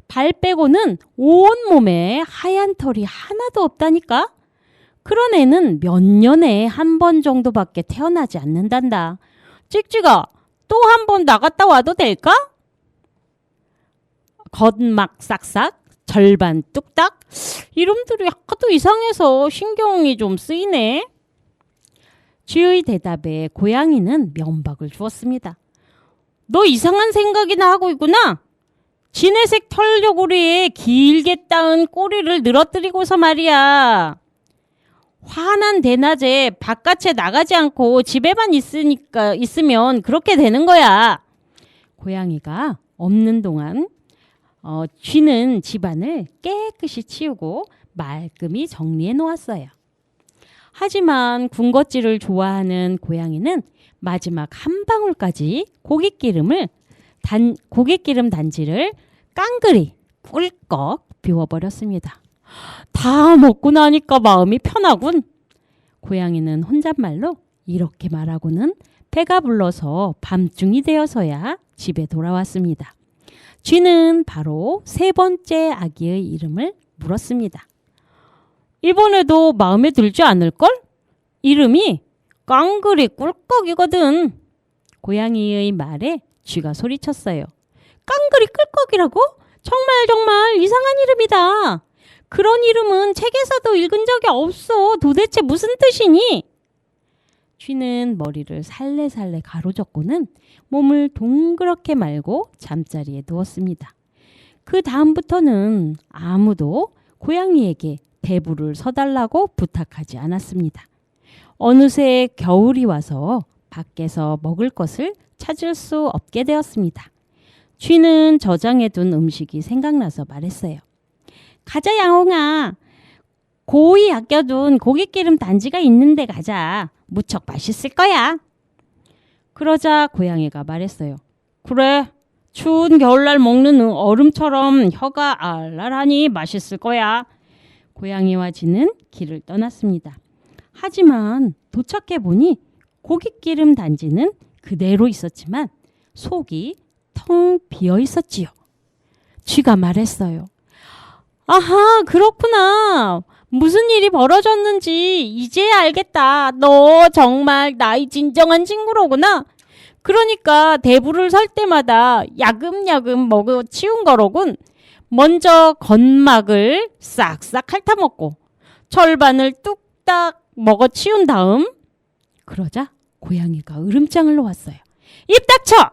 발 빼고는 온몸에 하얀 털이 하나도 없다니까. 그런 애는 몇 년에 한 번 정도밖에 태어나지 않는단다. 찍찍아, 또 한 번 나갔다 와도 될까? 겉막 싹싹, 절반 뚝딱. 이름들이 하도 이상해서 신경이 좀 쓰이네. 쥐의 대답에 고양이는 면박을 주었습니다. 너 이상한 생각이나 하고 있구나. 진회색 털려고리에 길게 따은 꼬리를 늘어뜨리고서 말이야. 환한 대낮에 바깥에 나가지 않고 집에만 있으면 그렇게 되는 거야. 고양이가 없는 동안 쥐는 집안을 깨끗이 치우고 말끔히 정리해 놓았어요. 하지만 군것질을 좋아하는 고양이는 마지막 한 방울까지 고깃기름 단지를 깡그리 꿀꺽 비워버렸습니다. 다 먹고 나니까 마음이 편하군. 고양이는 혼잣말로 이렇게 말하고는 배가 불러서 밤중이 되어서야 집에 돌아왔습니다. 쥐는 바로 3번째 아기의 이름을 물었습니다. 이번에도 마음에 들지 않을걸? 이름이 깡그리 꿀꺽이거든. 고양이의 말에 쥐가 소리쳤어요. 깡그리 꿀꺽이라고? 정말 이상한 이름이다. 그런 이름은 책에서도 읽은 적이 없어. 도대체 무슨 뜻이니? 쥐는 머리를 살래살래 가로젓고는 몸을 동그랗게 말고 잠자리에 누웠습니다. 그 다음부터는 아무도 고양이에게 대부를 서달라고 부탁하지 않았습니다. 어느새 겨울이 와서 밖에서 먹을 것을 찾을 수 없게 되었습니다. 쥐는 저장해 둔 음식이 생각나서 말했어요. 가자 양홍아. 고이 아껴둔 고깃기름 단지가 있는데 가자. 무척 맛있을 거야. 그러자 고양이가 말했어요. 그래. 추운 겨울날 먹는 얼음처럼 혀가 알랄하니 맛있을 거야. 고양이와 쥐는 길을 떠났습니다. 하지만 도착해보니 고깃기름 단지는 그대로 있었지만 속이 텅 비어 있었지요. 쥐가 말했어요. 아하, 그렇구나. 무슨 일이 벌어졌는지 이제야 알겠다. 너 정말 나의 진정한 친구로구나. 그러니까 대부를 설 때마다 야금야금 먹어 치운 거로군. 먼저 겉막을 싹싹 핥아먹고 절반을 뚝딱 먹어 치운 다음. 그러자 고양이가 으름장을 놓았어요. 입 닥쳐!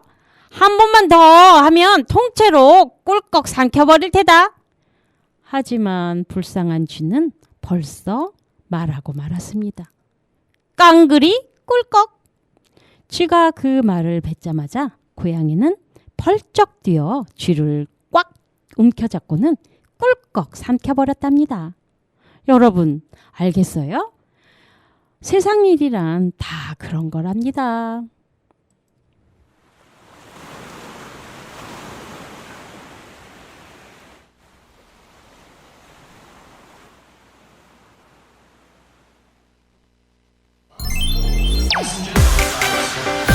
한 번만 더 하면 통째로 꿀꺽 삼켜버릴 테다. 하지만 불쌍한 쥐는 벌써 말하고 말았습니다. 깡그리 꿀꺽. 쥐가 그 말을 뱉자마자 고양이는 펄쩍 뛰어 쥐를 꽉 움켜잡고는 꿀꺽 삼켜버렸답니다. 여러분 알겠어요? 세상 일이란 다 그런 거랍니다.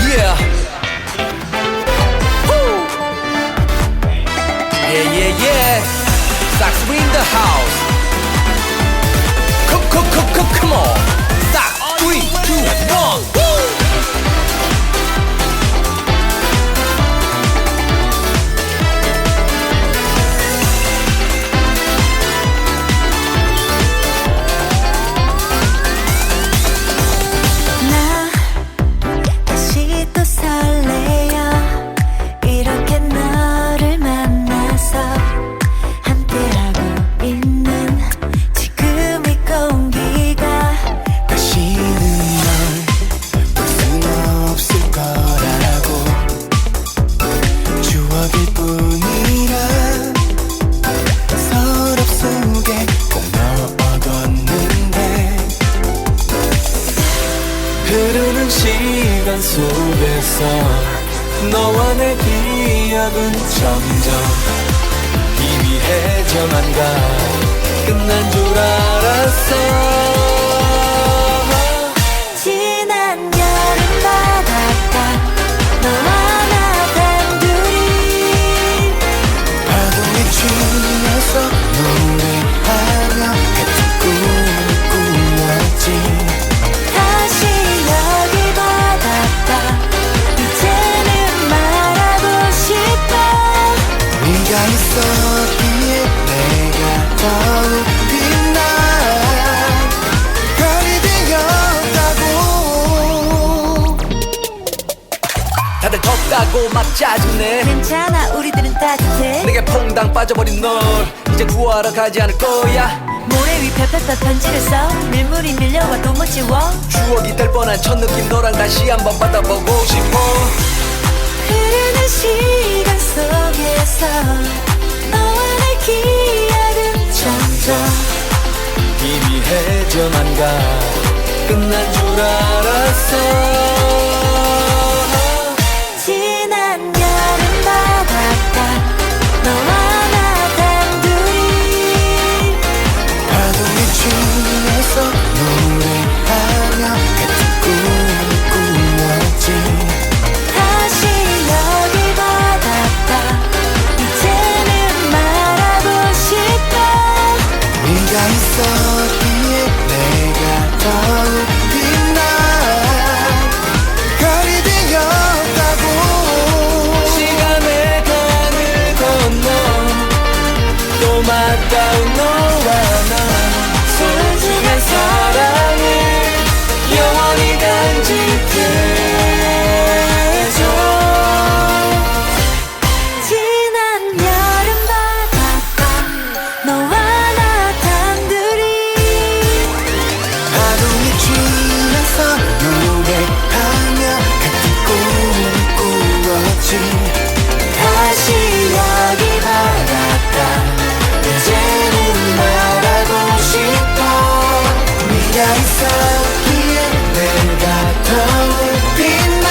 Yeah. Woo. Yeah. Sax in the house. Come on. Sax 3, 2, 1. Woo. 다시 또 설레요. 이렇게 너를 만나서 함께하고 있는 지금 이 공기가 기억은 점점 희미해져만 가 끝난 줄 알았어 지난 여름 바닷가 너와 나 단둘이 파도에 춤에서 노래하며 같은 꿈을 꾸었지 다시 여기 바닷가 이제는 말하고 싶어 네가 있었기에 내가 더욱 빛나 별이 되었다고 다들 덥다고 막 짜증내 괜찮아 우리들은 따뜻해 내게 퐁당 빠져버린 널 이제 구하러 가지 않을 거야 모래 위 펴펴펴 편지를 써 밀물이 밀려와 또 못 지워 추억이 될 뻔한 첫 느낌 너랑 다시 한번 받아보고 싶어 흐르는 시간 속에서 너와 내 기억은 점점 희미해져만 가 끝난 줄 알았어 지난 여름 바닷가 너와 나 단둘이 파도에 춤에서 노래하며 같은 꿈을 꾸었지 다시 여기 바닷가 이제는 말하고 싶어 네가 있었기에 내가 더욱 빛나 별이 되었다고 시간의 강을 건너 또 맞닿은 너와 나 소중한 사랑을 영원히 간직해줘 지난 여름 바닷가 너와 나 단둘이 파도에 춤에서 노래하며 같은 꿈을 꾸었지 다시 여기 바닷가 이제는 말하고 싶어 네가 있었기에 내가 더욱 빛나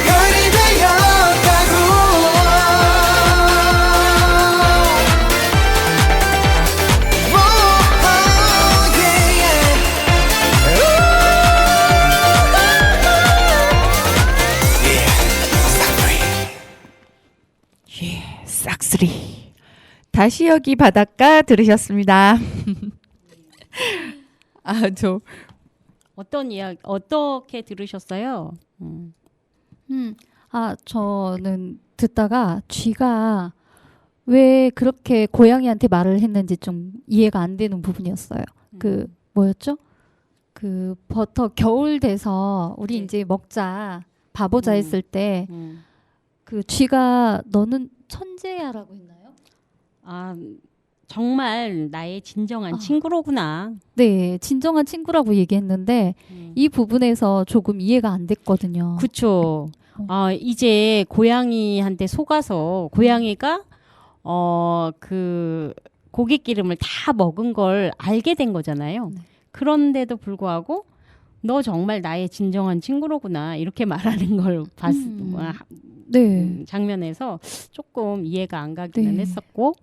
별이 되었다고 oh, yeah, 예, 싹쓸이. 다시 여기 바닷가 들으셨습니다. 아, 저 어떤 이야기 어떻게 들으셨어요? 저는 듣다가 쥐가 왜 그렇게 고양이한테 말을 했는지 좀 이해가 안 되는 부분이었어요. 그 뭐였죠? 그 버터 겨울 돼서 우리 네. 이제 먹자 바보자 음. 했을 때 음. 그 쥐가 너는 천재야라고 했나요? 아 정말 나의 진정한 아. 친구로구나. 네, 진정한 친구라고 얘기했는데 이 부분에서 조금 이해가 안 됐거든요. 그쵸. 이제 고양이한테 속아서 고양이가 그 고기 기름을 다 먹은 걸 알게 된 거잖아요. 네. 그런데도 불구하고 너 정말 나의 진정한 친구로구나 이렇게 말하는 걸 네. 장면에서 조금 이해가 안 가기는 네. 했었고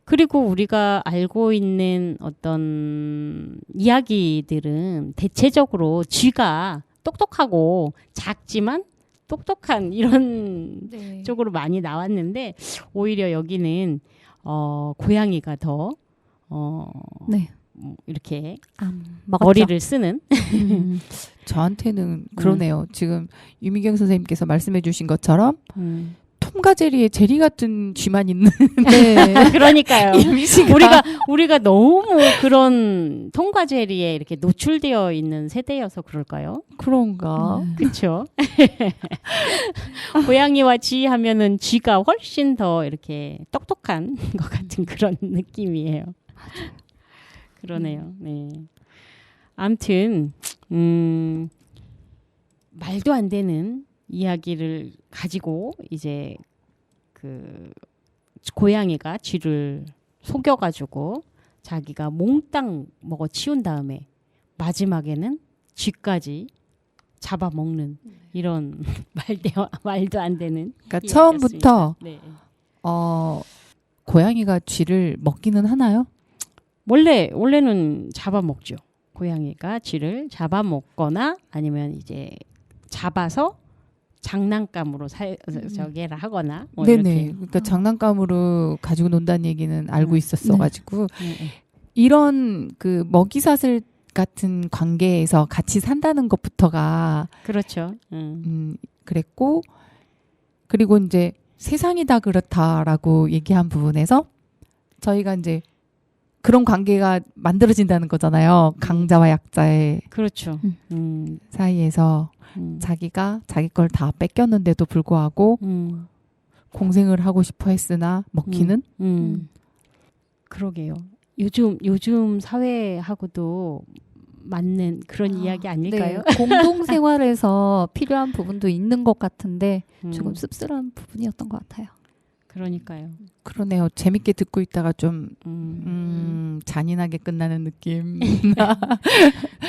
그리고 우리가 알고 있는 어떤 이야기들은 대체적으로 쥐가 똑똑하고 작지만 똑똑한 이런 네. 쪽으로 많이 나왔는데 오히려 여기는 고양이가 더 네. 이렇게 먹었죠. 머리를 쓰는 저한테는 그러네요. 지금 유미경 선생님께서 말씀해 주신 것처럼 음. 톰과 제리의 제리 같은 쥐만 있는 네. 그러니까요. 이미지가 우리가 너무 그런 통과 제리에 이렇게 노출되어 있는 세대여서 그럴까요? 그런가? 그렇죠. 고양이와 쥐 하면은 쥐가 훨씬 더 이렇게 똑똑한 것 같은 그런 느낌이에요. 그러네요. 네. 아무튼 말도 안 되는 이야기를 가지고 이제 그 고양이가 쥐를 속여가지고 자기가 몽땅 먹어 치운 다음에 마지막에는 쥐까지 잡아먹는 이런 말도 안 되는. 그러니까 이야기였습니다. 처음부터 네. 고양이가 쥐를 먹기는 하나요? 원래는 잡아먹죠. 고양이가 쥐를 잡아먹거나 아니면 이제 잡아서 장난감으로 저기를 하거나 뭐 네네. 이렇게. 그러니까 장난감으로 가지고 논다는 얘기는 알고 있었어가지고 네. 이런 그 먹이사슬 같은 관계에서 같이 산다는 것부터가 그렇죠. 그랬고 그리고 이제 세상이 다 그렇다라고 얘기한 부분에서 저희가 이제 그런 관계가 만들어진다는 거잖아요. 강자와 약자의 그렇죠. 사이에서 자기가 자기 걸 다 뺏겼는데도 불구하고 공생을 하고 싶어 했으나 먹히는 그러게요. 요즘 사회하고도 맞는 그런 이야기 아닐까요? 네, 공동 생활에서 필요한 부분도 있는 것 같은데 조금 씁쓸한 부분이었던 것 같아요. 그러니까요. 그러네요. 재밌게 듣고 있다가 좀 잔인하게 끝나는 느낌.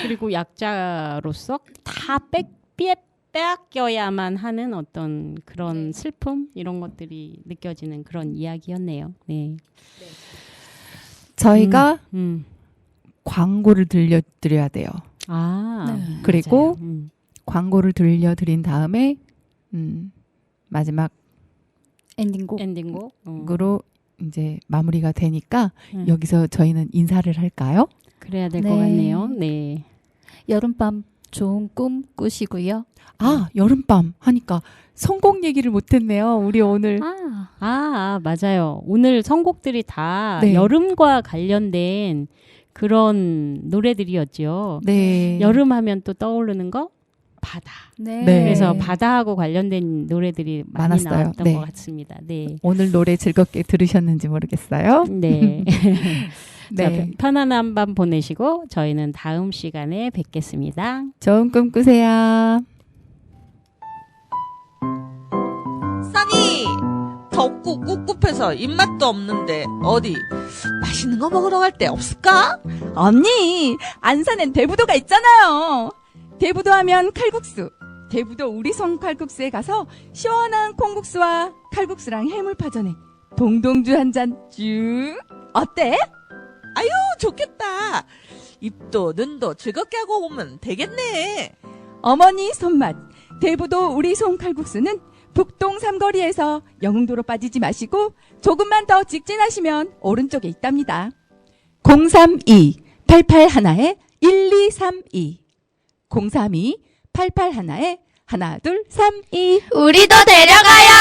그리고 약자로서 다 빼앗겨야만 하는 어떤 그런 슬픔 이런 것들이 느껴지는 그런 이야기였네요. 네. 저희가 음. 광고를 들려드려야 돼요. 네. 그리고 맞아요. 광고를 들려드린 다음에 마지막 엔딩곡. 으로 이제 마무리가 되니까 음. 여기서 저희는 인사를 할까요? 그래야 될 것 네. 같네요. 네. 여름밤 좋은 꿈 꾸시고요. 아, 여름밤 하니까 선곡 얘기를 못했네요. 우리 오늘 맞아요. 오늘 선곡들이 다 네. 여름과 관련된 그런 노래들이었죠. 네. 여름 하면 또 떠오르는 거 바다. 네. 네. 그래서 바다하고 관련된 노래들이 많이 많았어요. 나왔던 네. 것 같습니다. 네. 오늘 노래 즐겁게 들으셨는지 모르겠어요. 네. 자, 네. 편안한 밤 보내시고 저희는 다음 시간에 뵙겠습니다. 좋은 꿈 꾸세요. 써니 덥고 꿉꿉해서 입맛도 없는데 어디 맛있는 거 먹으러 갈 데 없을까? 언니, 안산엔 대부도가 있잖아요. 대부도 하면 칼국수. 대부도 우리송 칼국수에 가서 시원한 콩국수와 칼국수랑 해물파전에 동동주 한 잔 쭉. 어때? 아유 좋겠다. 입도 눈도 즐겁게 하고 오면 되겠네. 어머니 손맛. 대부도 우리송 칼국수는 북동 삼거리에서 영흥도로 빠지지 마시고 조금만 더 직진하시면 오른쪽에 있답니다. 032-881-1232 032-881-1232 우리도 데려가요!